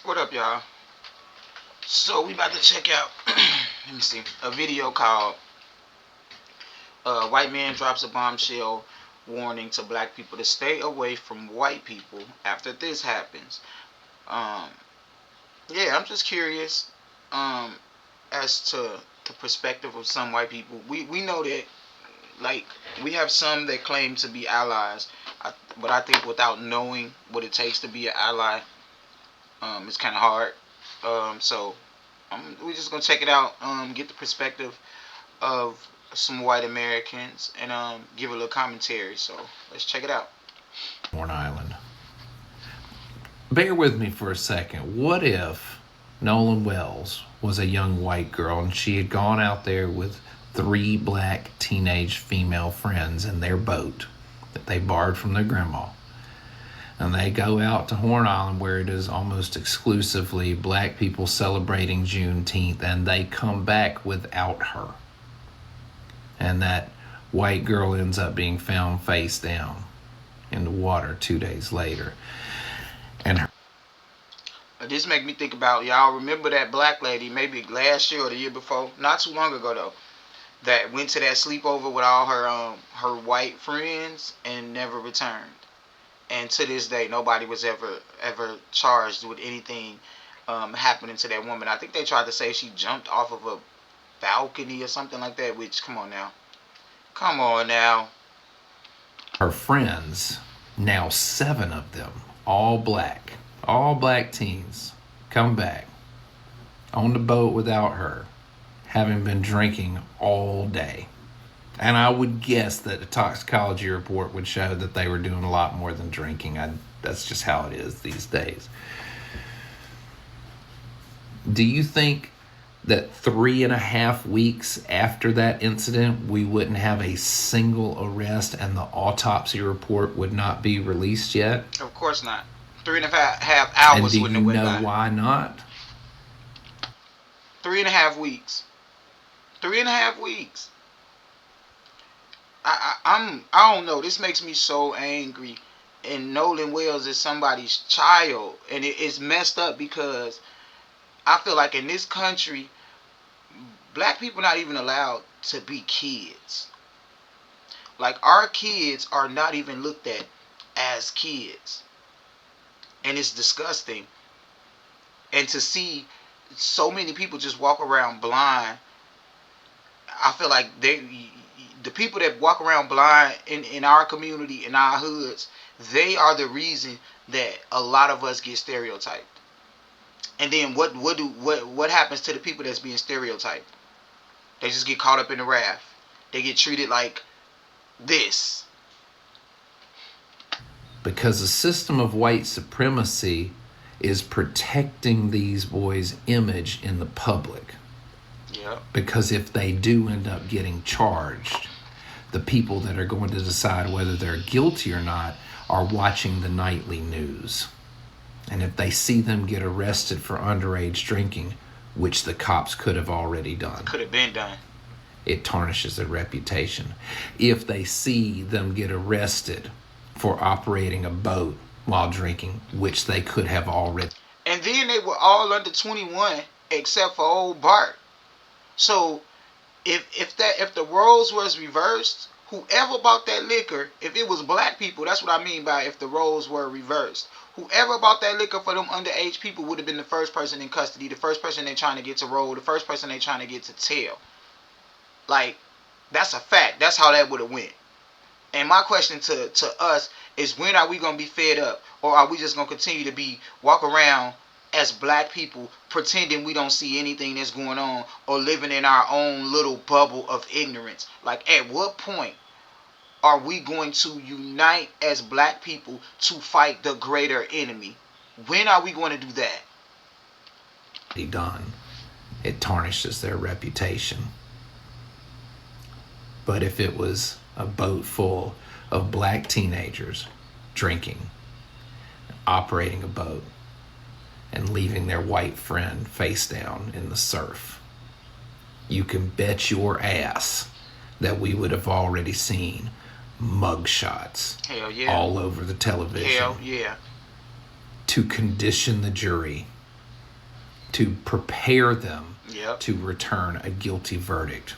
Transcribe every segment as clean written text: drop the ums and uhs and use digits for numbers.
What up, y'all? So we about to check out. Let me see a video called "White Man Drops a Bombshell Warning to Black People to Stay Away from White People After This Happens." Um, yeah, I'm just curious um, as to the perspective of some white people. We know that like we have some that claim to be allies, but I think without knowing what it takes to be an ally, it's kind of hard. So we're just gonna check it out, get the perspective of some white Americans, and give a little commentary. So let's check it out. Horn Island. Bear with me for a second. What if Nolan Wells was a young white girl and she had gone out there with three black teenage female friends in their boat that they borrowed from their grandma? And they go out to Horn Island where it is almost exclusively black people celebrating Juneteenth, and they come back without her. And that white girl ends up being found face down in the water 2 days later. And This make me think about, y'all remember that black lady, maybe last year or the year before, not too long ago though, that went to that sleepover with all her white friends and never returned. And to this day, nobody was ever charged with anything happening to that woman. I think they tried to say she jumped off of a balcony or something like that. Which, come on now. her friends, now 7 of them, all black teens, come back on the boat without her, having been drinking all day. And I would guess that the toxicology report would show that they were doing a lot more than drinking. That's just how it is these days. Do you think that 3.5 weeks after that incident, we wouldn't have a single arrest and the autopsy report would not be released yet? Of course not. 3.5 hours And wouldn't do have you went know by. why not? 3.5 weeks. 3.5 weeks. I don't know. This makes me so angry. And Nolan Wells is somebody's child, and it's messed up because I feel like in this country, black people not even allowed to be kids. Like our kids are not even looked at as kids, and it's disgusting. And to see so many people just walk around blind, I feel like the people that walk around blind in our community, in our hoods, they are the reason that a lot of us get stereotyped. And then what happens to the people that's being stereotyped? They just get caught up in the wrath. They get treated like this. Because the system of white supremacy is protecting these boys' image in the public. Yeah. Because if they do end up getting charged, the people that are going to decide whether they're guilty or not are watching the nightly news. And if they see them get arrested for underage drinking, which the cops could have already done, Could have been done. it tarnishes their reputation. If they see them get arrested for operating a boat while drinking, which they could have already. And then they were all under 21 except for old Bart. So if the roles was reversed, whoever bought that liquor, if it was black people, that's what I mean by if the roles were reversed. Whoever bought that liquor for them underage people would have been the first person in custody, the first person they trying to get to roll, the first person they trying to get to tail. Like, that's a fact. That's how that would have went. And my question to us is, when are we going to be fed up? Or are we just going to continue to walk around as black people pretending we don't see anything that's going on, or living in our own little bubble of ignorance? Like, at what point are we going to unite as black people to fight the greater enemy? When are we going to do that? Done. It tarnishes their reputation. But if it was a boat full of black teenagers drinking, operating a boat, and leaving their white friend face down in the surf, you can bet your ass that we would have already seen mugshots Hell yeah. all over the television Hell yeah. to condition the jury to prepare them Yep. to return a guilty verdict.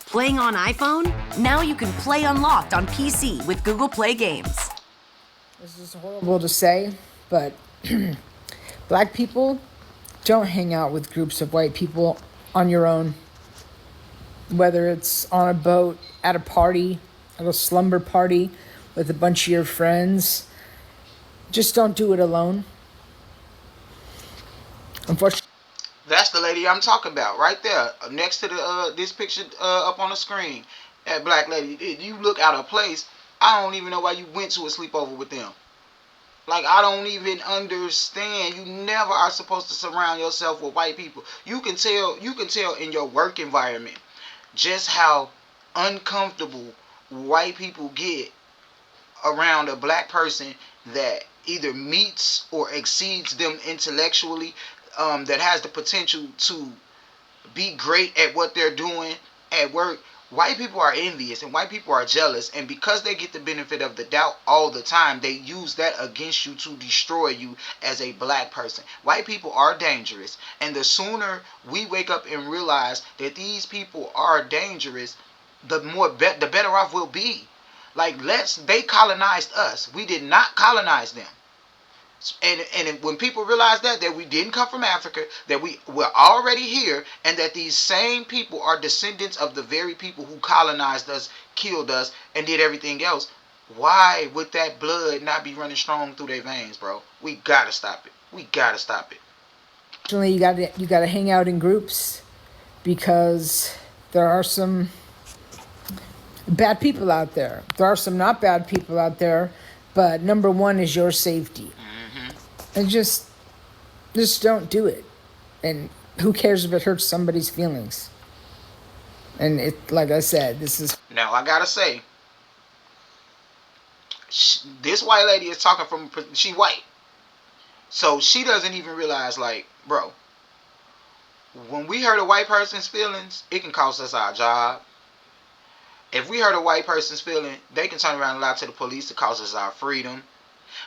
Playing on iPhone? Now you can play Unlocked on PC with Google Play Games. This is horrible to say, but black people don't hang out with groups of white people on your own. Whether it's on a boat, at a party, at a slumber party with a bunch of your friends, just don't do it alone. Unfortunately, That's the lady I'm talking about, right there, next to the this picture up on the screen. That black lady, you look out of place. I don't even know why you went to a sleepover with them. Like, I don't even understand. You never are supposed to surround yourself with white people. You can tell in your work environment just how uncomfortable white people get around a black person that either meets or exceeds them intellectually, that has the potential to be great at what they're doing at work. White people are envious and white people are jealous, and because they get the benefit of the doubt all the time, they use that against you to destroy you as a black person. White people are dangerous, and the sooner we wake up and realize that these people are dangerous, the better off we'll be. Like, they colonized us. We did not colonize them. And when people realize that we didn't come from Africa, that we were already here, and that these same people are descendants of the very people who colonized us, killed us, and did everything else, why would that blood not be running strong through their veins, bro? We gotta stop it. We gotta stop it. you gotta hang out in groups because there are some bad people out there. There are some not bad people out there, but number one is your safety. And just don't do it. And who cares if it hurts somebody's feelings? And it, like I said, this is. Now I gotta say, this white lady is talking from, she white, so she doesn't even realize, like, bro, when we hurt a white person's feelings, it can cost us our job. If we hurt a white person's feeling, they can turn around and lie to the police to cost us our freedom.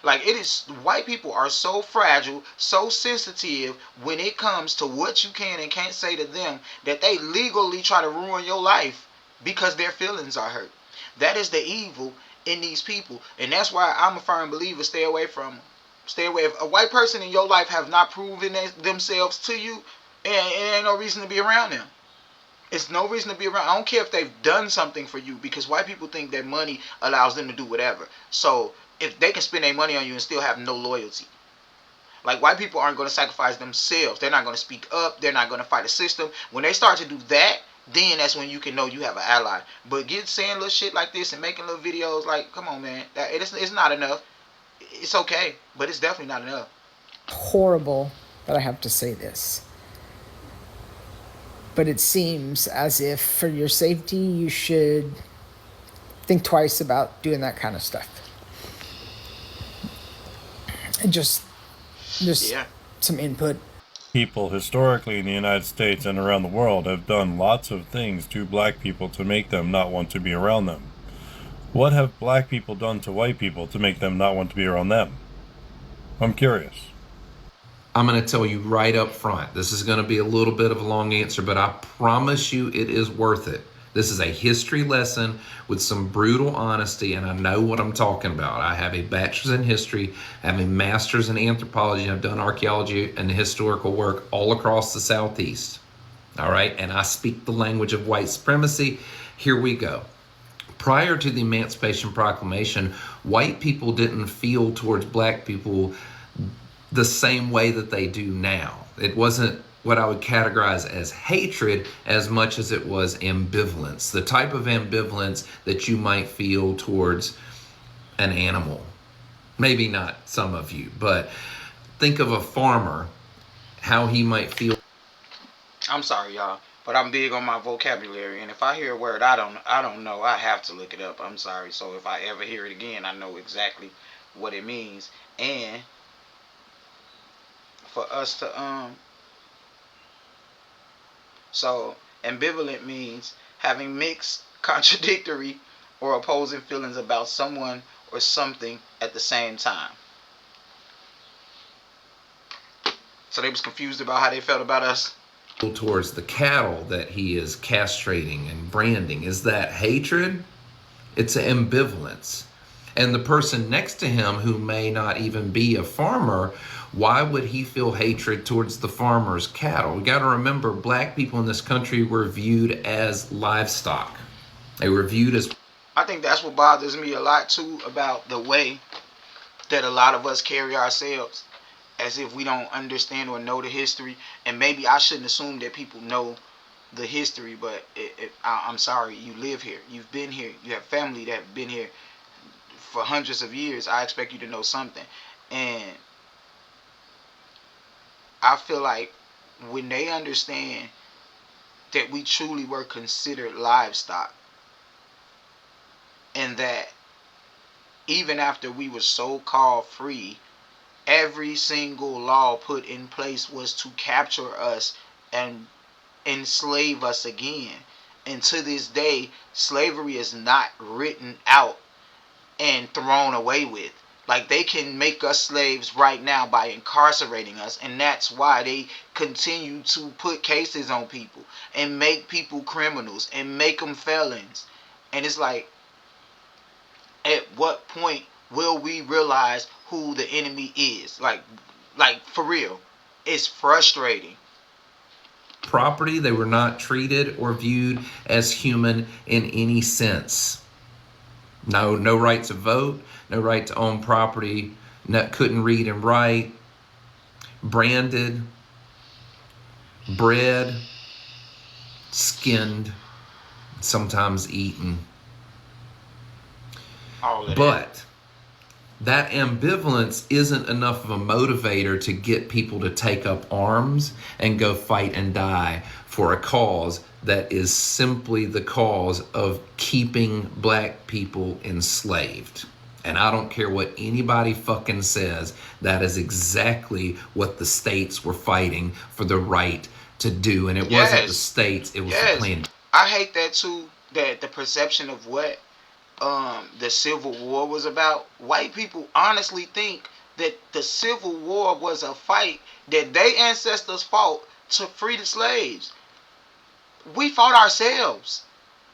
Like, it is, white people are so fragile, so sensitive when it comes to what you can and can't say to them, that they legally try to ruin your life because their feelings are hurt. That is the evil in these people, and that's why I'm a firm believer, stay away from them. Stay away. If a white person in your life have not proven themselves to you, it ain't no reason to be around them. It's no reason to be around. I don't care if they've done something for you, because white people think that money allows them to do whatever. So if they can spend their money on you and still have no loyalty. Like, white people aren't going to sacrifice themselves. They're not going to speak up. They're not going to fight a system. When they start to do that, then that's when you can know you have an ally. But saying little shit like this and making little videos, like, come on, man. It's not enough. It's okay, but it's definitely not enough. Horrible that I have to say this. But it seems as if for your safety, you should think twice about doing that kind of stuff. And just Yeah. some input. People historically in the United States and around the world have done lots of things to black people to make them not want to be around them. What have black people done to white people to make them not want to be around them? I'm curious. I'm going to tell you right up front. This is going to be a little bit of a long answer, but I promise you it is worth it. This is a history lesson with some brutal honesty, and I know what I'm talking about. I have a bachelor's in history, I have a master's in anthropology, and I've done archaeology and historical work all across the Southeast. All right, and I speak the language of white supremacy. Here we go. Prior to the Emancipation Proclamation, white people didn't feel towards black people the same way that they do now. It wasn't what I would categorize as hatred as much as it was ambivalence, the type of ambivalence that you might feel towards an animal. Maybe not some of you, but think of a farmer, how he might feel. I'm sorry, y'all, but I'm big on my vocabulary, and if I hear a word I don't know, I have to look it up. I'm sorry. So if I ever hear it again, I know exactly what it means. And for us to so ambivalent means having mixed, contradictory, or opposing feelings about someone or something at the same time. So they was confused about how they felt about us. Towards the cattle that he is castrating and branding, is that hatred? It's an ambivalence. And the person next to him who may not even be a farmer, why would he feel hatred towards the farmer's cattle? We got to remember, black people in this country were viewed as livestock. They were viewed as... I think that's what bothers me a lot too about the way that a lot of us carry ourselves, as if we don't understand or know the history. And maybe I shouldn't assume that people know the history, but I'm sorry, you live here, you've been here, you have family that have been here for hundreds of years. I expect you to know something. And I feel like when they understand that we truly were considered livestock, and that even after we were so-called free, every single law put in place was to capture us and enslave us again. And to this day, slavery is not written out and thrown away with. Like, they can make us slaves right now by incarcerating us, and that's why they continue to put cases on people and make people criminals and make them felons. And it's like, at what point will we realize who the enemy is? Like for real, it's frustrating. property. They were not treated or viewed as human in any sense. No right to vote, no right to own property, couldn't read and write, branded, bred, skinned, sometimes eaten. But that ambivalence isn't enough of a motivator to get people to take up arms and go fight and die for a cause that is simply the cause of keeping black people enslaved. And I don't care what anybody fucking says, that is exactly what the states were fighting for the right to do. And it wasn't the states, it was the planet. I hate that too, that the perception of what the Civil War was about. White people honestly think that the Civil War was a fight that their ancestors fought to free the slaves. We fought ourselves.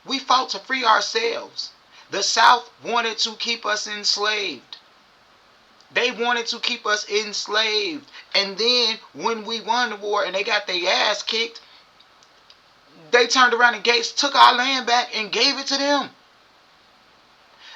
We fought to free ourselves. The South wanted to keep us enslaved. They wanted to keep us enslaved. And then when we won the war and they got their ass kicked, they turned around and took our land back and gave it to them.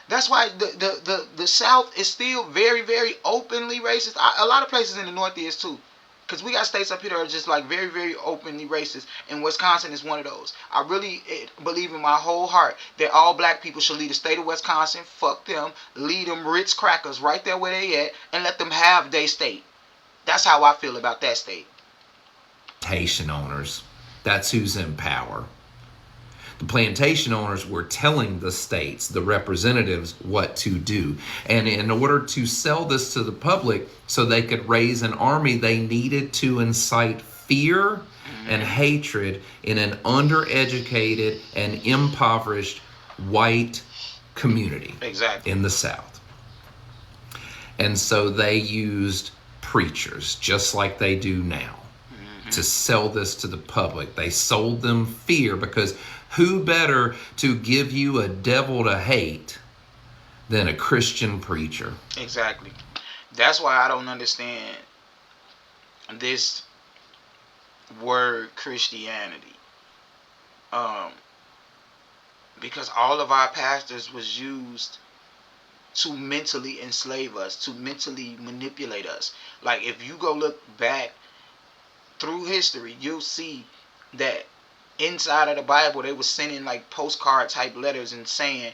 That's why the South is still very, very openly racist. A lot of places in the North is too. Because we got states up here that are just like very, very openly racist. And Wisconsin is one of those. I really believe in my whole heart that all black people should leave the state of Wisconsin. Fuck them. Leave them Ritz crackers right there where they at. And let them have their state. That's how I feel about that state. Plantation owners. That's who's in power. The plantation owners were telling the states, the representatives, what to do. And in order to sell this to the public so they could raise an army, they needed to incite fear and hatred in an undereducated and impoverished white community. Exactly. In the South. And so they used preachers, just like they do now, to sell this to the public. They sold them fear, because who better to give you a devil to hate than a Christian preacher? Exactly. That's why I don't understand this word Christianity. Because all of our pastors was used to mentally enslave us, to mentally manipulate us. Like, if you go look back through history, you'll see that inside of the Bible, they were sending like postcard type letters and saying,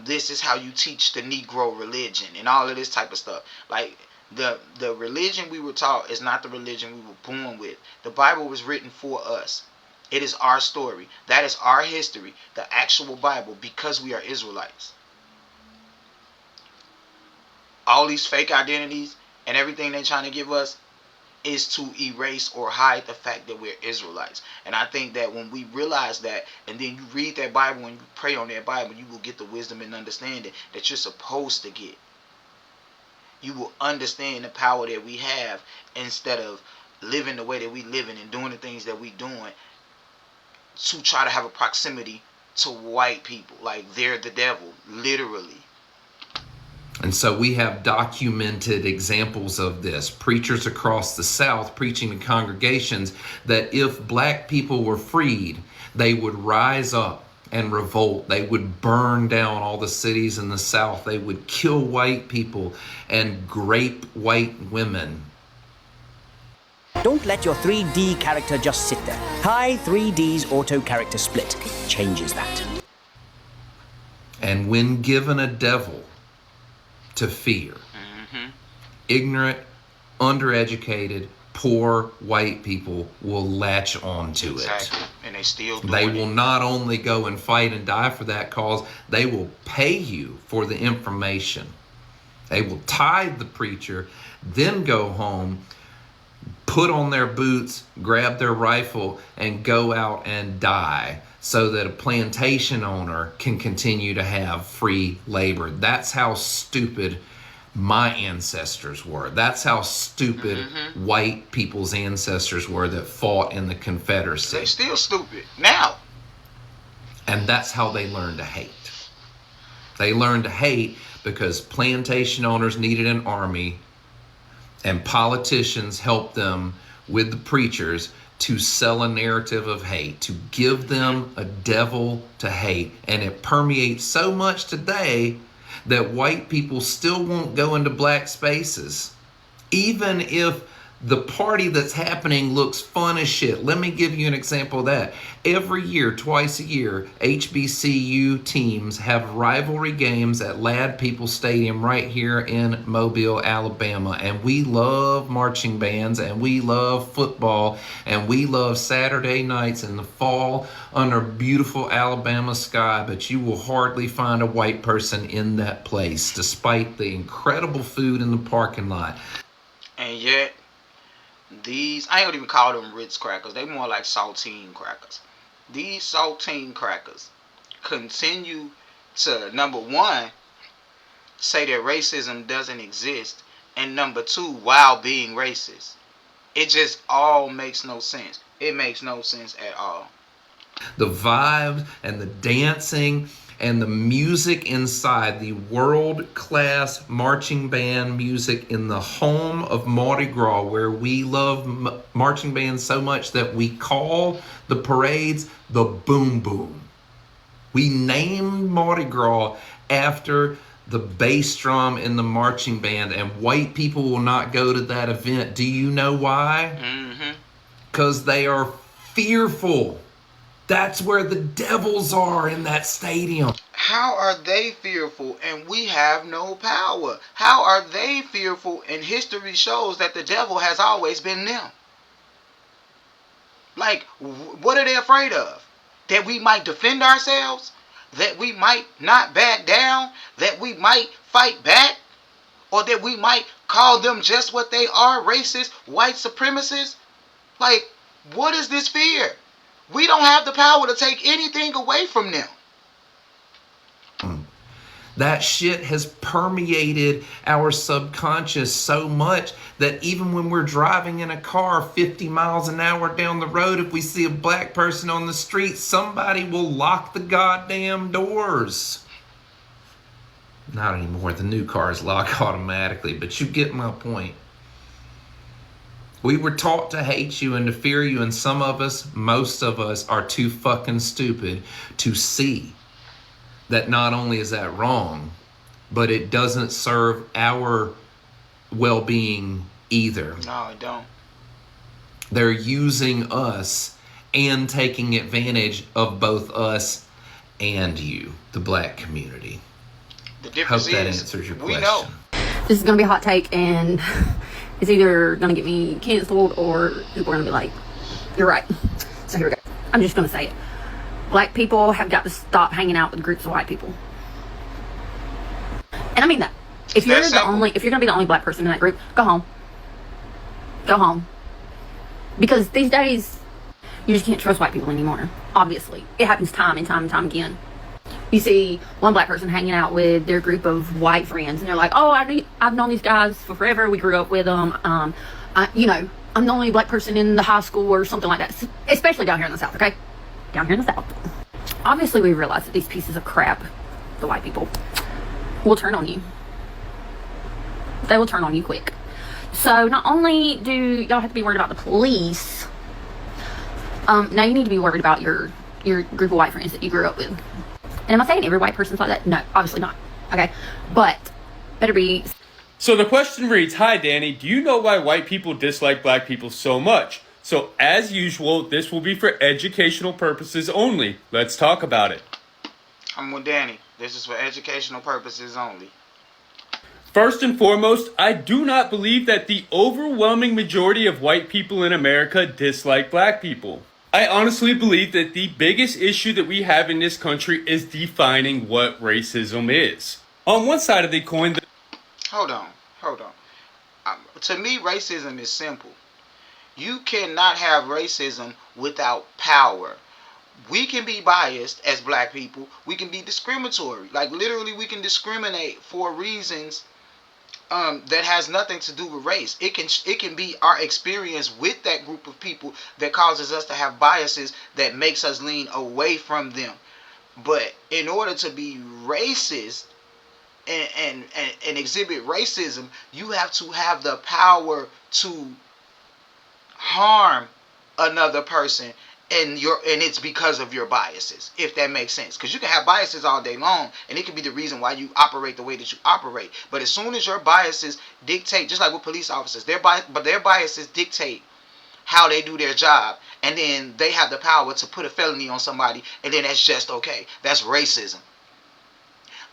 this is how you teach the Negro religion and all of this type of stuff. Like, the religion we were taught is not the religion we were born with. The Bible was written for us. It is our story. That is our history, the actual Bible, because we are Israelites. All these fake identities and everything they're trying to give us is to erase or hide the fact that we're Israelites. And I think that when we realize that, and then you read that Bible and you pray on that Bible, you will get the wisdom and understanding that you're supposed to get. You will understand the power that we have, instead of living the way that we living and doing the things that we doing to try to have a proximity to white people. Like, they're the devil, literally. And so we have documented examples of this. Preachers across the South preaching to congregations that if black people were freed, they would rise up and revolt. They would burn down all the cities in the South. They would kill white people and grape white women. Don't let your 3D character just sit there. Hi 3D's auto character split changes that. And when given a devil to fear, ignorant, undereducated, poor white people will latch on to Exactly. it. And they still doing They it. will not only go and fight and die for that cause, they will pay you for the information. They will tithe the preacher, then go home, put on their boots, grab their rifle, and go out and die so that a plantation owner can continue to have free labor. That's how stupid my ancestors were. That's how stupid white people's ancestors were that fought in the Confederacy. They still stupid now. And that's how they learned to hate. They learned to hate because plantation owners needed an army and politicians helped them with the preachers to sell a narrative of hate, to give them a devil to hate. And it permeates so much today that white people still won't go into black spaces, even if the party that's happening looks fun as shit. Let me give you an example of that. Every year, twice a year, HBCU teams have rivalry games at Lad People Stadium right here in Mobile, Alabama. And we love marching bands, and we love football, and we love Saturday nights in the fall under beautiful Alabama sky. But you will hardly find a white person in that place, despite the incredible food in the parking lot. And yet, these, I ain't gonna even call them Ritz crackers. They more like saltine crackers. These saltine crackers continue to, number one, say that racism doesn't exist, and number two, while being racist. It just all makes no sense. It makes no sense at all. The vibes and the dancing and the music inside the world-class marching band music in the home of Mardi Gras, where we love marching bands so much that we call the parades the Boom Boom. We named Mardi Gras after the bass drum in the marching band, and white people will not go to that event. Do you know why? Because they are fearful. That's where the devils are, in that stadium. How are they fearful and we have no power? How are they fearful and history shows that the devil has always been them? Like, what are they afraid of? That we might defend ourselves? That we might not back down? That we might fight back? Or that we might call them just what they are, racist, white supremacists? Like, what is this fear? We don't have the power to take anything away from them. That shit has permeated our subconscious so much that even when we're driving in a car 50 miles an hour down the road, if we see a black person on the street, somebody will lock the goddamn doors. Not anymore. The new cars lock automatically, but you get my point. We were taught to hate you and to fear you, and some of us, most of us, are too fucking stupid to see that not only is that wrong, but it doesn't serve our well-being either. No, it don't. They're using us and taking advantage of both us and you, the black community. The Hope difference that is, answers your we question. know. This is gonna be a hot take, and it's either gonna get me canceled or people are gonna be like, "You're right." So here we go. I'm just gonna say it. Black people have got to stop hanging out with groups of white people, and I mean that. If you're if you're gonna be the only black person in that group, go home. Go home. Because these days, you just can't trust white people anymore. Obviously, it happens time and time and time again. You see one black person hanging out with their group of white friends, and they're like, "Oh, I've known these guys for forever. We grew up with them. I'm the only black person in the high school or something like that, especially down here in the South, okay? Down here in the South. Obviously, we realize that these pieces of crap, the white people, will turn on you. They will turn on you quick. So not only do y'all have to be worried about the police, now you need to be worried about your group of white friends that you grew up with. And am I saying every white person's like that? No, obviously not. Okay? But better be. So the question reads, hi Danny, do you know why white people dislike black people so much? So as usual, this will be for educational purposes only. Let's talk about it. I'm with Danny. This is for educational purposes only. First and foremost, I do not believe that the overwhelming majority of white people in America dislike black people. I honestly believe that the biggest issue that we have in this country is defining what racism is. On one side of the coin... Hold on. To me, racism is simple. You cannot have racism without power. We can be biased as black people. We can be discriminatory. Like, literally, we can discriminate for reasons that has nothing to do with race. It can be our experience with that group of people that causes us to have biases that makes us lean away from them. But in order to be racist and exhibit racism, you have to have the power to harm another person, and it's because of your biases, if that makes sense. Because you can have biases all day long, and it can be the reason why you operate the way that you operate. But as soon as your biases dictate, just like with police officers, their biases dictate how they do their job, and then they have the power to put a felony on somebody, and then that's just okay. That's racism.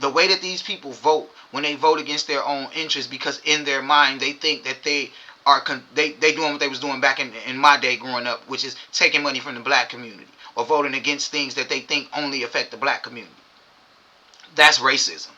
The way that these people vote, when they vote against their own interests, because in their mind they think that they doing what they was doing back in my day growing up, which is taking money from the black community or voting against things that they think only affect the black community. That's racism.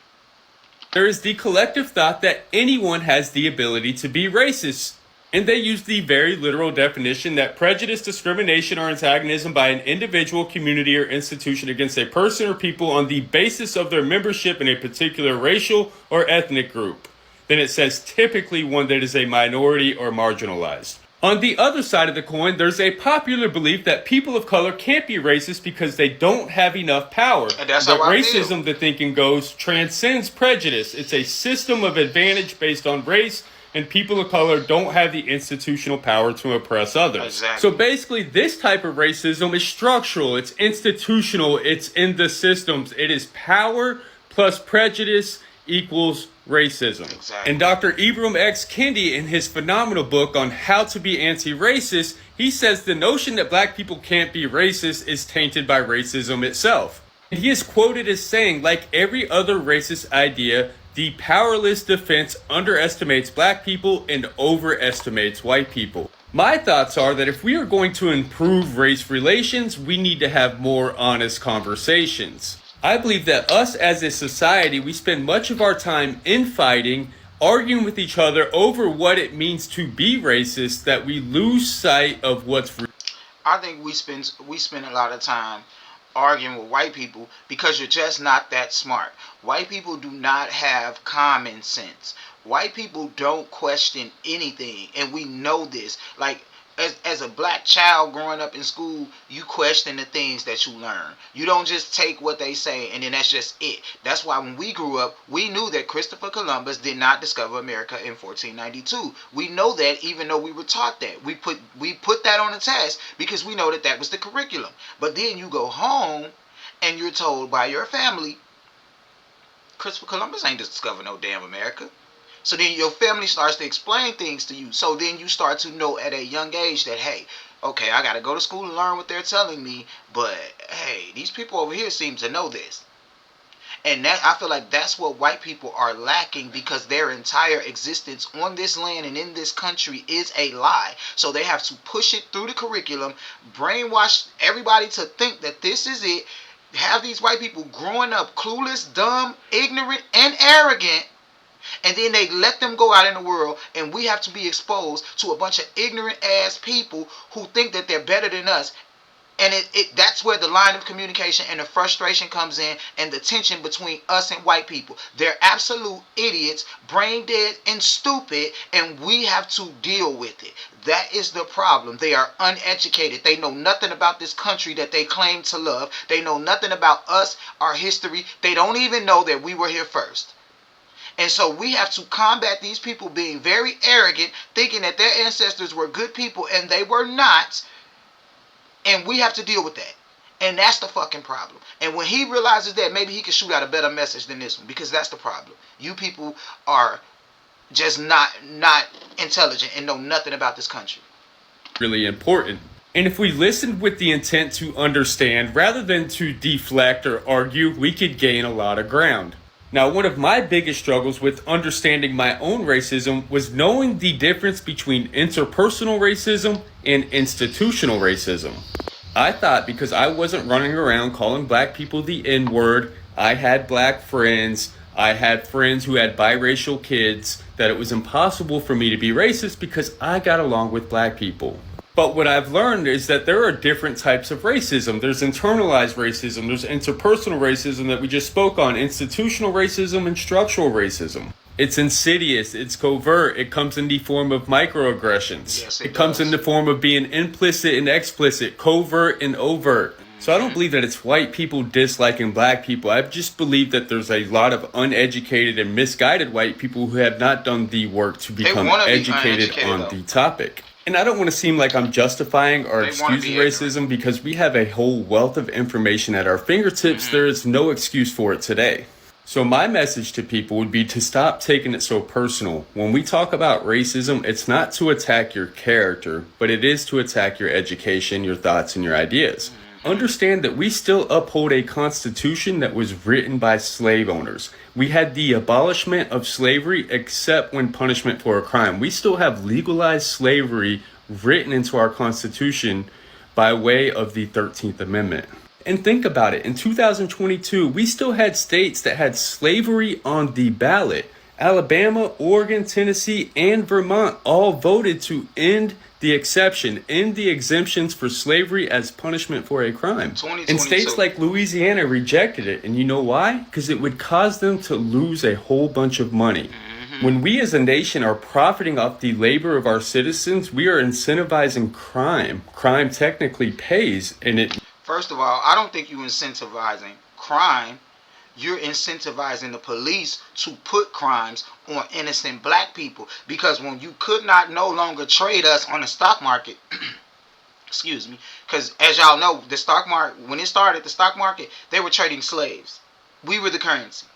There is the collective thought that anyone has the ability to be racist. And they use the very literal definition that prejudice, discrimination, or antagonism by an individual, community, or institution against a person or people on the basis of their membership in a particular racial or ethnic group. Then it says typically one that is a minority or marginalized. On the other side of the coin, there's a popular belief that people of color can't be racist because they don't have enough power. And that's but how I racism, feel. the thinking goes, transcends prejudice. It's a system of advantage based on race, and people of color don't have the institutional power to oppress others. Exactly. So basically, this type of racism is structural, it's institutional, it's in the systems. It is power plus prejudice equals racism. Exactly. And Dr. Ibram X. Kendi, in his phenomenal book on how to be anti-racist, he says the notion that black people can't be racist is tainted by racism itself. And he is quoted as saying, like every other racist idea, the powerless defense underestimates black people and overestimates white people. My thoughts are that if we are going to improve race relations, we need to have more honest conversations. I believe that us as a society, we spend much of our time infighting, arguing with each other over what it means to be racist, that we lose sight of what's real. I think we spend a lot of time arguing with white people because you're just not that smart. White people do not have common sense. White people don't question anything, and we know this. Like, as a black child growing up in school, you question the things that you learn. You don't just take what they say and then that's just it. That's why when we grew up, we knew that Christopher Columbus did not discover America in 1492. We know that even though we were taught that. We put that on the test because we know that that was the curriculum. But then you go home and you're told by your family, Christopher Columbus ain't discovered no damn America. So then your family starts to explain things to you. So then you start to know at a young age that, hey, okay, I got to go to school and learn what they're telling me. But, hey, these people over here seem to know this. And that, I feel like that's what white people are lacking because their entire existence on this land and in this country is a lie. So they have to push it through the curriculum, brainwash everybody to think that this is it, have these white people growing up clueless, dumb, ignorant, and arrogant. And then they let them go out in the world, and we have to be exposed to a bunch of ignorant ass people who think that they're better than us. And that's where the line of communication and the frustration comes in, and the tension between us and white people. They're absolute idiots, brain dead and stupid, and we have to deal with it. That is the problem. They are uneducated. They know nothing about this country that they claim to love. They know nothing about us, our history. They don't even know that we were here first. And so we have to combat these people being very arrogant, thinking that their ancestors were good people and they were not. And we have to deal with that. And that's the fucking problem. And when he realizes that, maybe he can shoot out a better message than this one. Because that's the problem. You people are just not intelligent and know nothing about this country. Really important. And if we listened with the intent to understand rather than to deflect or argue, we could gain a lot of ground. Now, one of my biggest struggles with understanding my own racism was knowing the difference between interpersonal racism and institutional racism. I thought because I wasn't running around calling black people the N-word, I had black friends, I had friends who had biracial kids, that it was impossible for me to be racist because I got along with black people. But what I've learned is that there are different types of racism. There's internalized racism, there's interpersonal racism that we just spoke on, institutional racism and structural racism. It's insidious, it's covert, it comes in the form of microaggressions. Yes, it comes in the form of being implicit and explicit, covert and overt. So I don't believe that it's white people disliking black people. I just believe that there's a lot of uneducated and misguided white people who have not done the work to become educated on the topic. And I don't want to seem like I'm justifying or excusing racism because we have a whole wealth of information at our fingertips. There is no excuse for it today. So my message to people would be to stop taking it so personal. When we talk about racism, it's not to attack your character, but it is to attack your education, your thoughts, and your ideas. Understand that we still uphold a constitution that was written by slave owners. We had the abolishment of slavery except when punishment for a crime. We still have legalized slavery written into our constitution by way of the 13th Amendment. And think about it. In 2022, we still had states that had slavery on the ballot. Alabama, Oregon, Tennessee, and Vermont all voted to end the exception, end the exemptions for slavery as punishment for a crime. And states like Louisiana rejected it. And you know why? Because it would cause them to lose a whole bunch of money. When we as a nation are profiting off the labor of our citizens, we are incentivizing crime. Crime technically pays, and it... First of all, I don't think you're incentivizing crime. You're incentivizing the police to put crimes on innocent black people. Because when you could not no longer trade us on the stock market, excuse me, because as y'all know, the stock market, when it started, the stock market, they were trading slaves. We were the currency.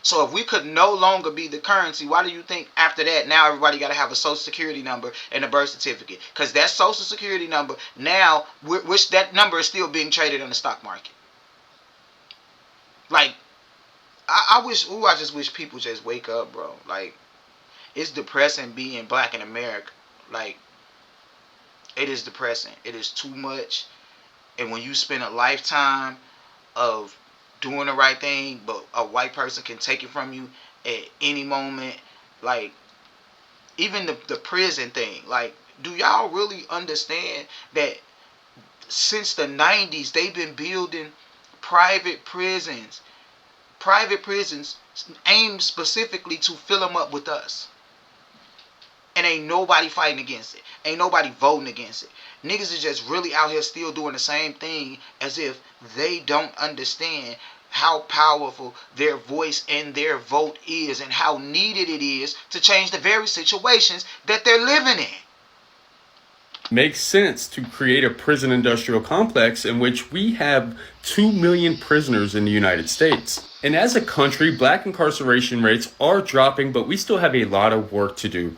So if we could no longer be the currency, why do you think after that, now everybody got to have a social security number and a birth certificate? Because that social security number, now, which that number is still being traded on the stock market. Like, I just wish people just wake up, bro. Like, it's depressing being black in America. Like, it is depressing. It is too much. And when you spend a lifetime of doing the right thing, but a white person can take it from you at any moment, like, even the prison thing. Like, do y'all really understand that since the 90s, they've been building private prisons aimed specifically to fill them up with us. And ain't nobody fighting against it. Ain't nobody voting against it. Niggas is just really out here still doing the same thing as if they don't understand how powerful their voice and their vote is and how needed it is to change the very situations that they're living in. Makes sense to create a prison industrial complex in which we have 2 million prisoners in the United States. And as a country, black incarceration rates are dropping, but we still have a lot of work to do.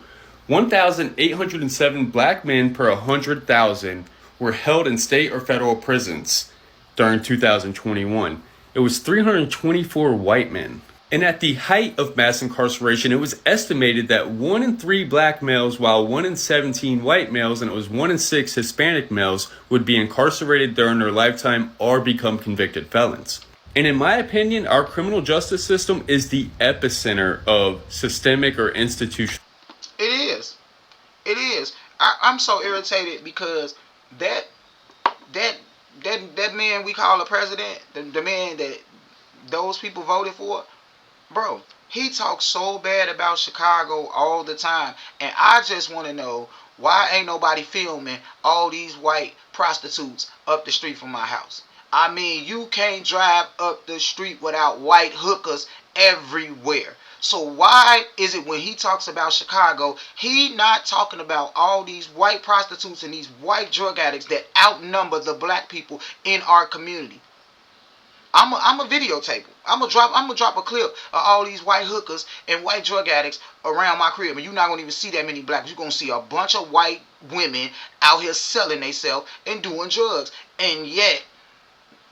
1,807 black men per 100,000 were held in state or federal prisons during 2021. It was 324 white men. And at the height of mass incarceration, it was estimated that 1 in 3 black males, while 1 in 17 white males, and it was 1 in 6 Hispanic males, would be incarcerated during their lifetime or become convicted felons. And in my opinion, our criminal justice system is the epicenter of systemic or institutional. It is. It is. I'm so irritated because that that man we call a president, the man that those people voted for, bro, he talks so bad about Chicago all the time. And I just want to know, why ain't nobody filming all these white prostitutes up the street from my house? I mean, you can't drive up the street without white hookers everywhere. So why is it when he talks about Chicago, he not talking about all these white prostitutes and these white drug addicts that outnumber the black people in our community? I'm a videotape. I'm gonna drop a clip of all these white hookers and white drug addicts around my crib, and you're not gonna even see that many blacks. You're gonna see a bunch of white women out here selling themselves and doing drugs. And yet,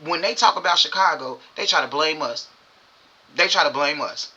when they talk about Chicago, they try to blame us. They try to blame us.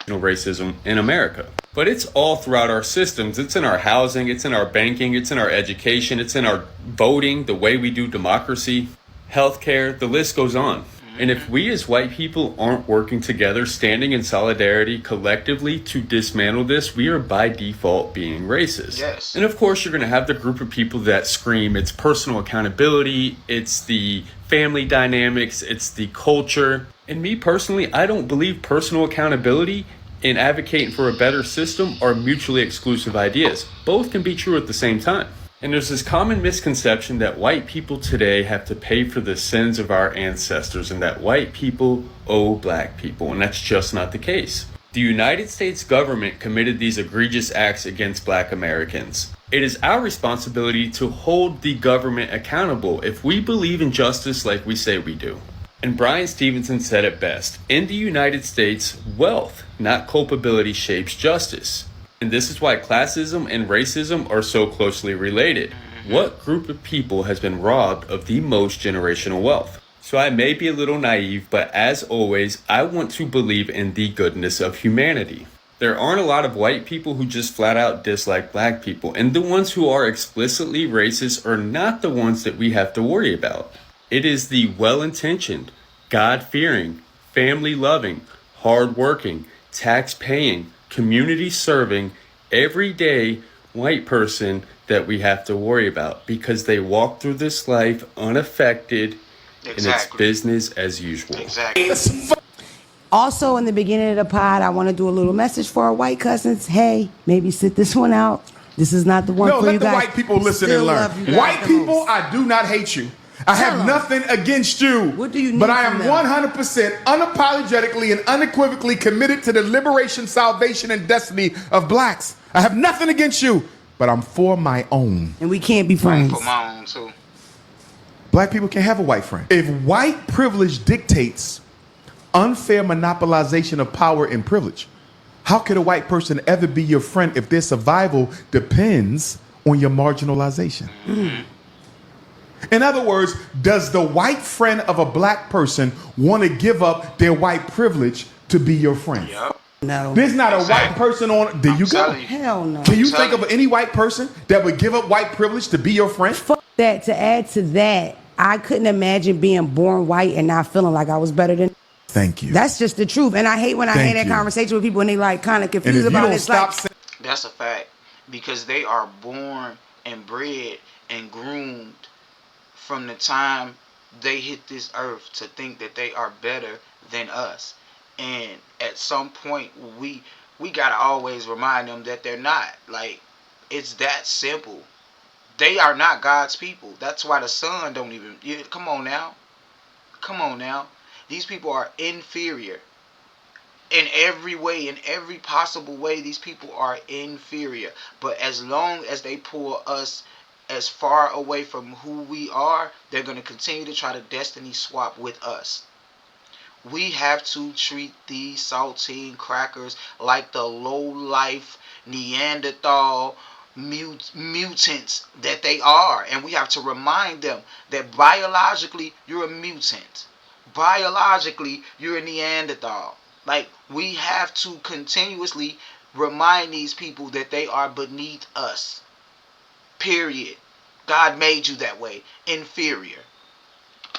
Racism in America. But it's all throughout our systems. It's in our housing, it's in our banking, it's in our education, it's in our voting, the way we do democracy, healthcare, the list goes on. And if we as white people aren't working together, standing in solidarity collectively to dismantle this, we are by default being racist. Yes. And of course, you're going to have the group of people that scream it's personal accountability, it's the family dynamics, it's the culture. And me personally, I don't believe personal accountability and advocating for a better system are mutually exclusive ideas. Both can be true at the same time. And there's this common misconception that white people today have to pay for the sins of our ancestors and that white people owe black people, and that's just not the case. The United States government committed these egregious acts against black Americans. It is our responsibility to hold the government accountable if we believe in justice like we say we do. And Brian Stevenson said it best, in the United States, wealth, not culpability, shapes justice. And this is why classism and racism are so closely related. What group of people has been robbed of the most generational wealth? So I may be a little naive, but as always, I want to believe in the goodness of humanity. There aren't a lot of white people who just flat out dislike black people, and the ones who are explicitly racist are not the ones that we have to worry about. It is the well-intentioned, God-fearing, family-loving, hard-working, tax-paying, community-serving, everyday white person that we have to worry about because they walk through this life unaffected. Exactly. And it's business as usual. Exactly. Also, in the beginning of the pod, I want to do a little message for our white cousins. Hey, maybe sit this one out. This is not the one for you guys. No, let the white people listen and learn. White people, I do not hate you. I have nothing against you. What do you need? But I am 100% unapologetically and unequivocally committed to the liberation, salvation, and destiny of blacks. I have nothing against you, but I'm for my own. And we can't be friends. I'm for my own too. Black people can have a white friend. If white privilege dictates unfair monopolization of power and privilege, how could a white person ever be your friend if their survival depends on your marginalization? Mm. In other words, does the white friend of a black person want to give up their white privilege to be your friend? Yep. No. There's not a white person on. There you go. Hell no. Can you think of any white person that would give up white privilege to be your friend? Fuck that. To add to that, I couldn't imagine being born white and not feeling like I was better than. Thank you. That's just the truth. And I hate when I have that conversation with people and they like kind of confused about it. It's like, that's a fact, because they are born and bred and groomed from the time they hit this earth to think that they are better than us. And at some point we gotta always remind them that they're not. Like, it's that simple. They are not God's people. That's why the sun don't even, come on now. These people are inferior. In every way, in every possible way, these people are inferior. But as long as they pull us as far away from who we are, they're going to continue to try to destiny swap with us. We have to treat these saltine crackers like the low-life Neanderthal mutants that they are. And we have to remind them that biologically, you're a mutant. Biologically, you're a Neanderthal. Like, we have to continuously remind these people that they are beneath us. Period. God made you that way. Inferior.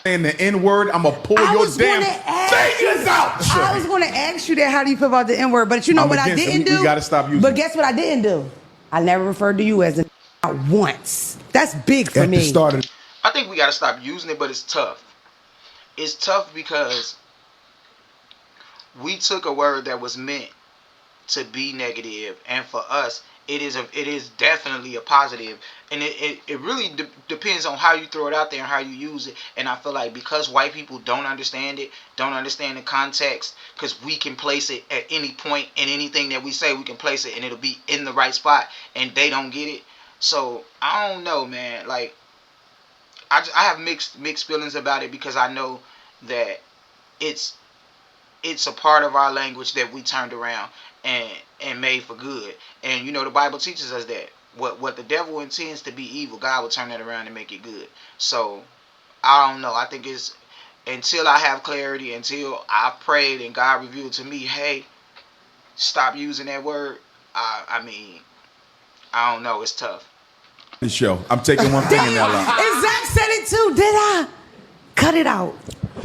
And the N-word, I'm going to pull your damn fingers out. I was going to ask you that. How do you feel about the N-word? But you know what I didn't do? We got to stop using But guess what I didn't do? I never referred to you as not once. That's big for me. At the start of I think we got to stop using it, but it's tough. It's tough because we took a word that was meant to be negative, and for us, it is definitely a positive, and it really depends on how you throw it out there and how you use it. And I feel like because white people don't understand it, don't understand the context, because we can place it at any point in anything that we say, we can place it and it'll be in the right spot, and they don't get it. So I don't know, man. Like I have mixed feelings about it, because I know that it's a part of our language that we turned around and made for good. And the Bible teaches us that what the devil intends to be evil, God will turn that around and make it good. So I don't know. I think it's until I have clarity, until I prayed and God revealed to me, hey, stop using that word. I mean, I don't know. It's tough. The show. I'm taking one thing in that line. Zach said it too. Did I? Cut it out.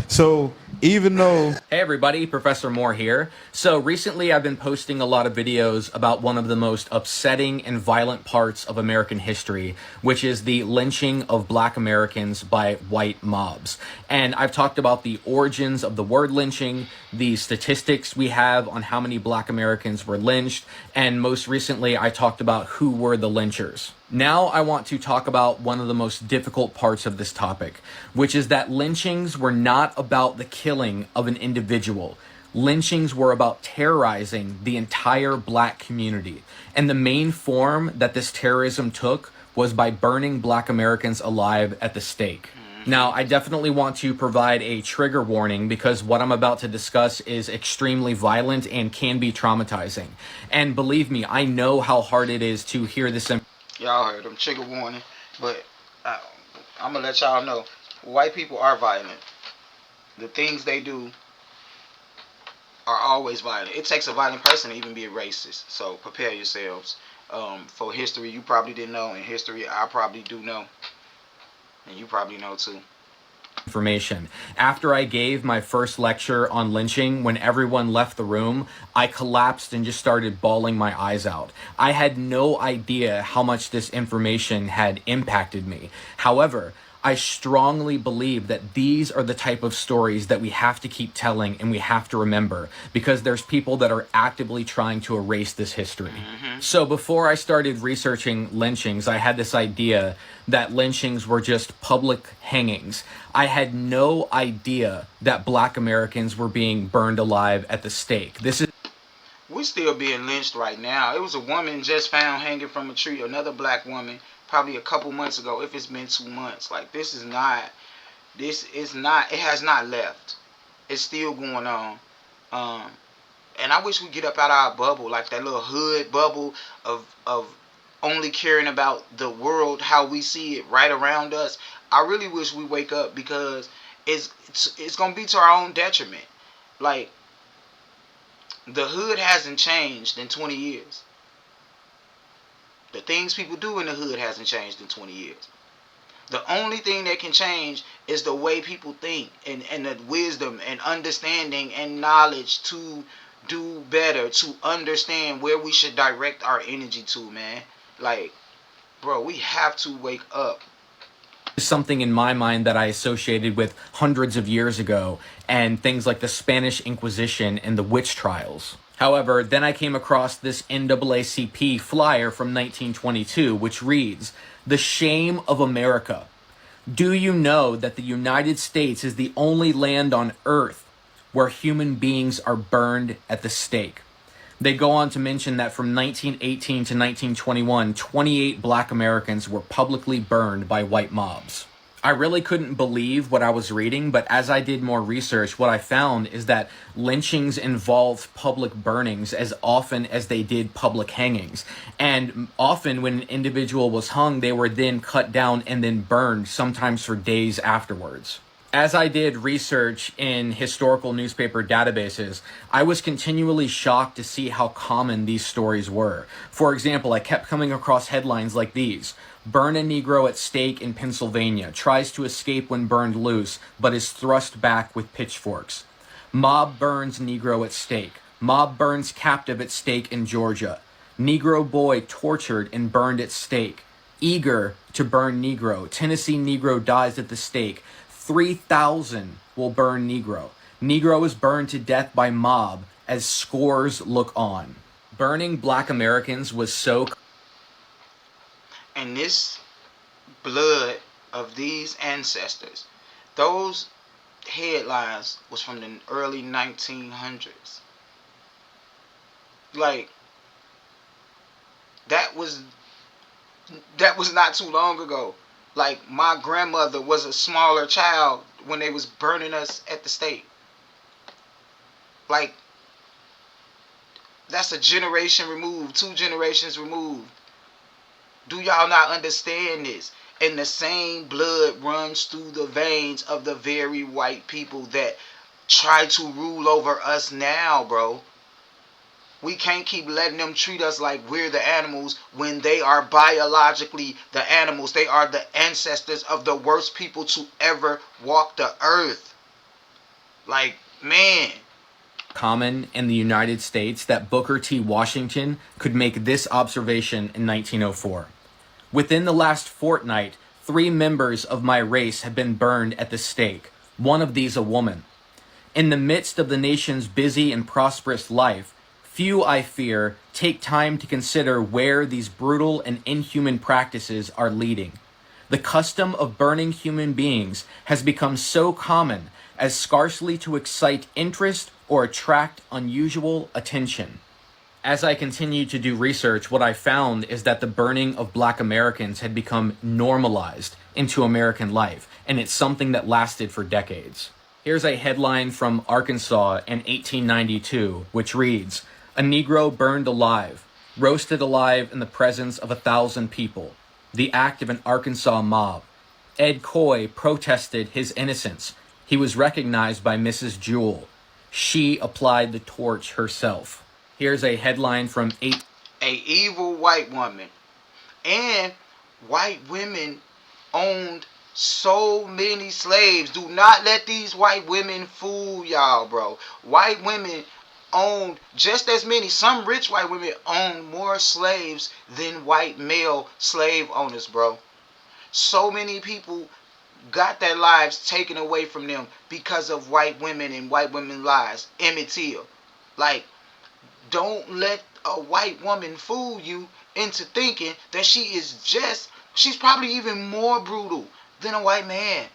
So even though... Hey everybody, Professor Moore here. So recently I've been posting a lot of videos about one of the most upsetting and violent parts of American history, which is the lynching of black Americans by white mobs. And I've talked about the origins of the word lynching, the statistics we have on how many black Americans were lynched, and most recently I talked about who were the lynchers. Now I want to talk about one of the most difficult parts of this topic, which is that lynchings were not about the killing of an individual. Lynchings were about terrorizing the entire black community. And the main form that this terrorism took was by burning black Americans alive at the stake. Now, I definitely want to provide a trigger warning, because what I'm about to discuss is extremely violent and can be traumatizing. And believe me, I know how hard it is to hear this. Y'all heard them, trigger warning. But I'm going to let y'all know, white people are violent. The things they do are always violent. It takes a violent person to even be a racist. So prepare yourselves. For history, you probably didn't know. In history, I probably do know. And you probably know too. Information. After I gave my first lecture on lynching, when everyone left the room, I collapsed and just started bawling my eyes out. I had no idea how much this information had impacted me. However, I strongly believe that these are the type of stories that we have to keep telling and we have to remember, because there's people that are actively trying to erase this history. So before I started researching lynchings, I had this idea that lynchings were just public hangings. I had no idea that black Americans were being burned alive at the stake. We're still being lynched right now. It was a woman just found hanging from a tree, another black woman, probably a couple months ago, if it's been 2 months. Like, it has not left. It's still going on. And I wish we get up out of our bubble, like that little hood bubble of only caring about the world, how we see it right around us. I really wish we wake up, because it's going to be to our own detriment. Like, the hood hasn't changed in 20 years. The things people do in the hood hasn't changed in 20 years. The only thing that can change is the way people think, and the wisdom and understanding and knowledge to do better, to understand where we should direct our energy to, man. Like, bro, we have to wake up. Something in my mind that I associated with hundreds of years ago, and things like the Spanish Inquisition and the witch trials. However, then I came across this NAACP flyer from 1922, which reads, "The shame of America. Do you know that the United States is the only land on earth where human beings are burned at the stake?" They go on to mention that from 1918 to 1921, 28 black Americans were publicly burned by white mobs. I really couldn't believe what I was reading, but as I did more research, what I found is that lynchings involved public burnings as often as they did public hangings. And often when an individual was hung, they were then cut down and then burned, sometimes for days afterwards. As I did research in historical newspaper databases, I was continually shocked to see how common these stories were. For example, I kept coming across headlines like these: "Burn a Negro at stake in Pennsylvania, tries to escape when burned loose, but is thrust back with pitchforks." "Mob burns Negro at stake. Mob burns captive at stake in Georgia. Negro boy tortured and burned at stake. eager to burn Negro. Tennessee Negro dies at the stake. 3,000 will burn Negro. Negro is burned to death by mob as scores look on. Burning black Americans was so... And this blood of these ancestors, those headlines was from the early 1900s. Like, that was not too long ago. Like, my grandmother was a smaller child when they was burning us at the stake. Like, that's a generation removed, 2 generations removed. Do y'all not understand this? And the same blood runs through the veins of the very white people that try to rule over us now, bro. We can't keep letting them treat us like we're the animals when they are biologically the animals. They are the ancestors of the worst people to ever walk the earth. Like, man. Common in the United States that Booker T. Washington could make this observation in 1904. Within the last fortnight, 3 members of my race have been burned at the stake, one of these a woman. In the midst of the nation's busy and prosperous life, few, I fear, take time to consider where these brutal and inhuman practices are leading. The custom of burning human beings has become so common as scarcely to excite interest or attract unusual attention. As I continued to do research, what I found is that the burning of black Americans had become normalized into American life, and it's something that lasted for decades. Here's a headline from Arkansas in 1892, which reads, "A Negro burned alive, roasted alive in the presence of 1,000 people. The act of an Arkansas mob. Ed Coy protested his innocence. He was recognized by Mrs. Jewell. She applied the torch herself." Here's a headline from A evil white woman. And white women owned so many slaves. Do not let these white women fool y'all, bro. White women owned just as many. Some rich white women owned more slaves than white male slave owners, bro. So many people got their lives taken away from them because of white women and white women's lives. Emmett Till. Like, don't let a white woman fool you into thinking that she's probably even more brutal than a white man.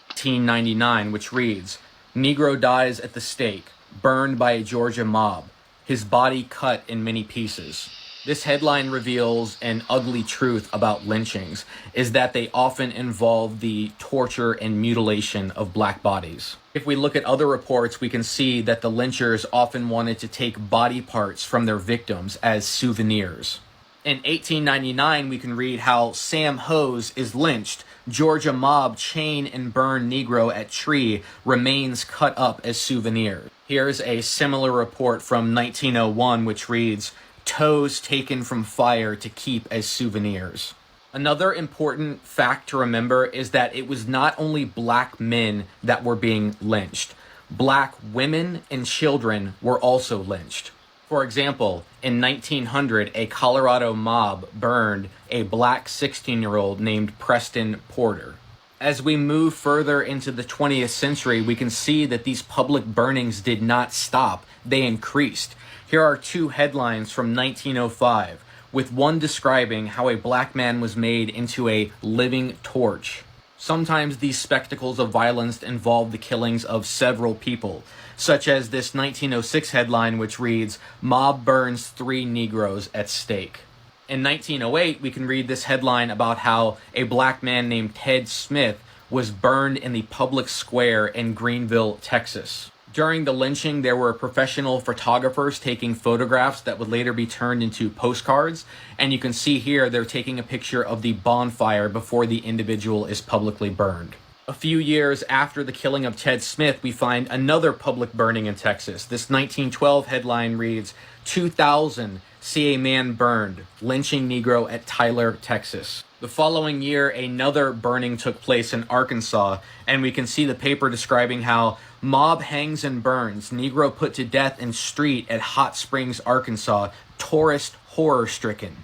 1899, which reads, "Negro dies at the stake, burned by a Georgia mob, his body cut in many pieces." This headline reveals an ugly truth about lynchings, is that they often involve the torture and mutilation of black bodies. If we look at other reports, we can see that the lynchers often wanted to take body parts from their victims as souvenirs. In 1899, we can read how Sam Hose is lynched. Georgia mob chain and burn Negro at tree, remains cut up as souvenirs. Here's a similar report from 1901, which reads, "Toes taken from fire to keep as souvenirs." Another important fact to remember is that it was not only black men that were being lynched. Black women and children were also lynched. For example, in 1900, a Colorado mob burned a black 16-year-old named Preston Porter. As we move further into the 20th century, we can see that these public burnings did not stop, they increased. Here are 2 headlines from 1905, with one describing how a black man was made into a living torch. Sometimes these spectacles of violence involve the killings of several people, such as this 1906 headline which reads, "Mob burns 3 Negroes at stake." In 1908, we can read this headline about how a black man named Ted Smith was burned in the public square in Greenville, Texas. During the lynching, there were professional photographers taking photographs that would later be turned into postcards. And you can see here they're taking a picture of the bonfire before the individual is publicly burned. A few years after the killing of Ted Smith, we find another public burning in Texas. This 1912 headline reads, 2,000 see a man burned, lynching Negro at Tyler, Texas. The following year, another burning took place in Arkansas, and we can see the paper describing how mob hangs and burns, Negro put to death in street at Hot Springs, Arkansas, tourist horror-stricken.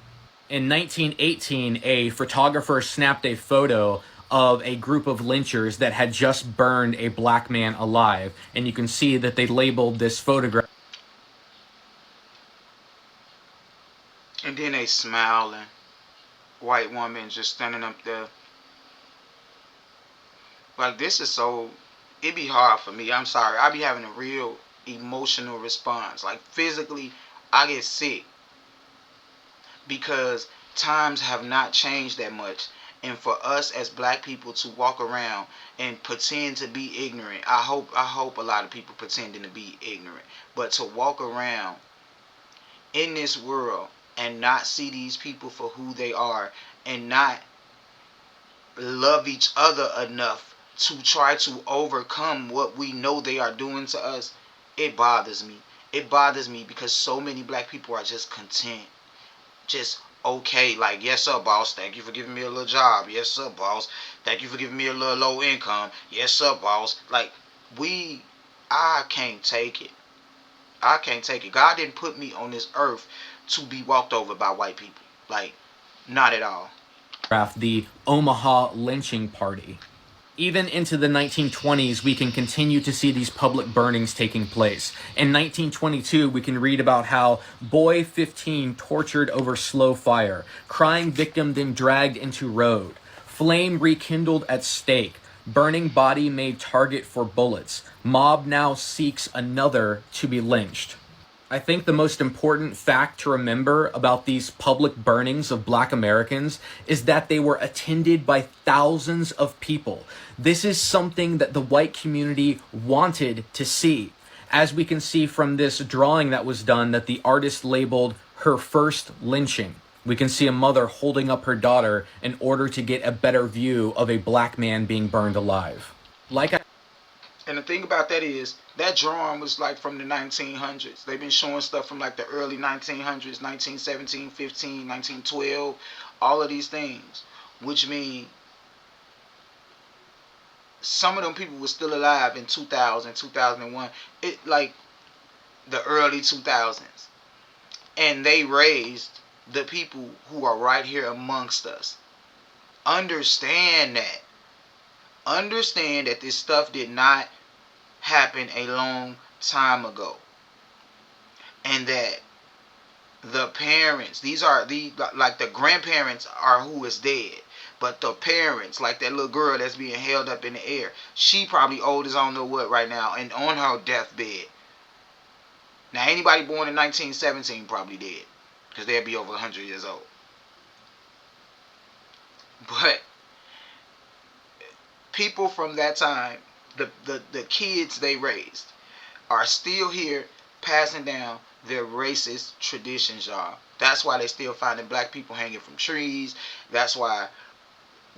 In 1918, a photographer snapped a photo of a group of lynchers that had just burned a black man alive, and you can see that they labeled this photograph. And then they smiling. White woman just standing up there. Like, this is so, it be hard for me. I'm sorry. I be having a real emotional response. Like, physically, I get sick. Because times have not changed that much. And for us as black people to walk around and pretend to be ignorant, I hope a lot of people pretending to be ignorant. But to walk around in this world and not see these people for who they are and not love each other enough to try to overcome what we know they are doing to us, it bothers me. It bothers me because so many black people are just content. Just okay, like, yes sir boss, thank you for giving me a little job. Yes sir boss, thank you for giving me a little low income. Yes sir boss. Like, I can't take it. I can't take it. God didn't put me on this earth to be walked over by white people. Like, not at all. The Omaha lynching party. Even into the 1920s, we can continue to see these public burnings taking place. In 1922, we can read about how boy 15 tortured over slow fire, crying victim then dragged into road, flame rekindled at stake, burning body made target for bullets, mob now seeks another to be lynched. I think the most important fact to remember about these public burnings of black Americans is that they were attended by thousands of people. This is something that the white community wanted to see. As we can see from this drawing that was done that the artist labeled her first lynching. We can see a mother holding up her daughter in order to get a better view of a black man being burned alive. And the thing about that is, that drawing was like from the 1900s. They've been showing stuff from like the early 1900s, 1917, 15, 1912, all of these things. Which mean some of them people were still alive in 2000, 2001. It like the early 2000s. And they raised the people who are right here amongst us. Understand that. Understand that this stuff did not happen a long time ago, and that the parents, these are the, like, the grandparents are who is dead, but the parents, like that little girl that's being held up in the air, she probably old as I don't know what right now and on her deathbed. Now anybody born in 1917 probably dead, because they'll be over 100 years old. But people from that time, the kids they raised, are still here passing down their racist traditions, y'all. That's why they still finding black people hanging from trees. That's why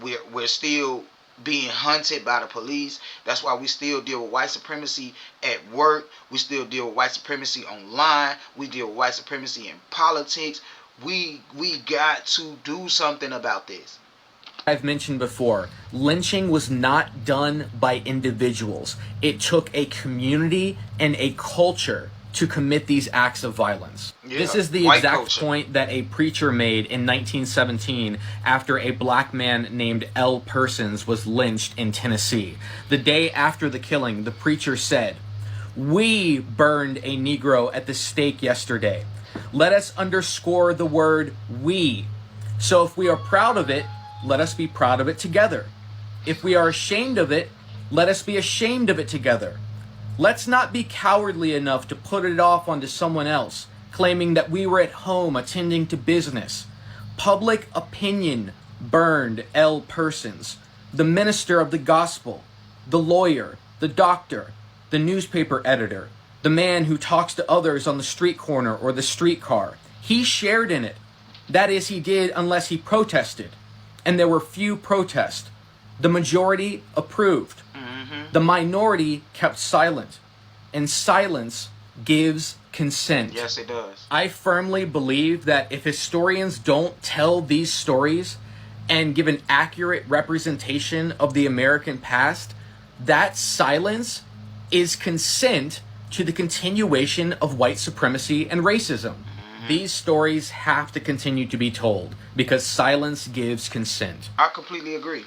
we're still being hunted by the police. That's why we still deal with white supremacy at work. We still deal with white supremacy online. We deal with white supremacy in politics. We got to do something about this. I've mentioned before, lynching was not done by individuals. It took a community and a culture to commit these acts of violence. Yeah, this is the exact point that a preacher made in 1917 after a black man named L. Persons was lynched in Tennessee. The day after the killing, the preacher said, "We burned a Negro at the stake yesterday. Let us underscore the word we. So if we are proud of it, let us be proud of it together. If we are ashamed of it, let us be ashamed of it together. Let's not be cowardly enough to put it off onto someone else, claiming that we were at home attending to business. Public opinion burned L. Persons, the minister of the gospel, the lawyer, the doctor, the newspaper editor, the man who talks to others on the street corner or the streetcar. He shared in it. That is, he did unless he protested. And there were few protests. The majority approved. The minority kept silent. And silence gives consent." Yes, it does. I firmly believe that if historians don't tell these stories and give an accurate representation of the American past, that silence is consent to the continuation of white supremacy and racism. These stories have to continue to be told because silence gives consent. I completely agree.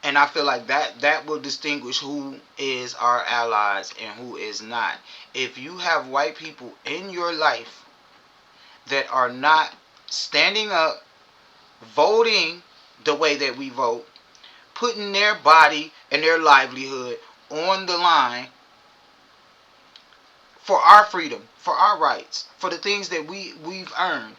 And I feel like that will distinguish who is our allies and who is not. If you have white people in your life that are not standing up, voting the way that we vote, putting their body and their livelihood on the line for our freedom, for our rights, for the things that we've earned,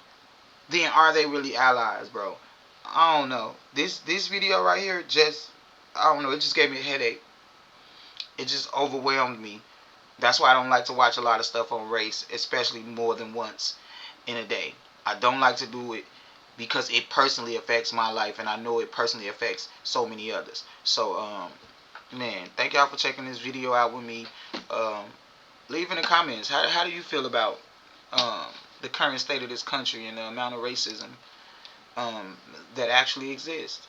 then are they really allies, bro? I don't know. This video right here just, I don't know, it just gave me a headache. It just overwhelmed me. That's why I don't like to watch a lot of stuff on race, especially more than once in a day. I don't like to do it because it personally affects my life, and I know it personally affects so many others. So, man, thank y'all for checking this video out with me. Leave in the comments, how do you feel about the current state of this country and the amount of racism that actually exists?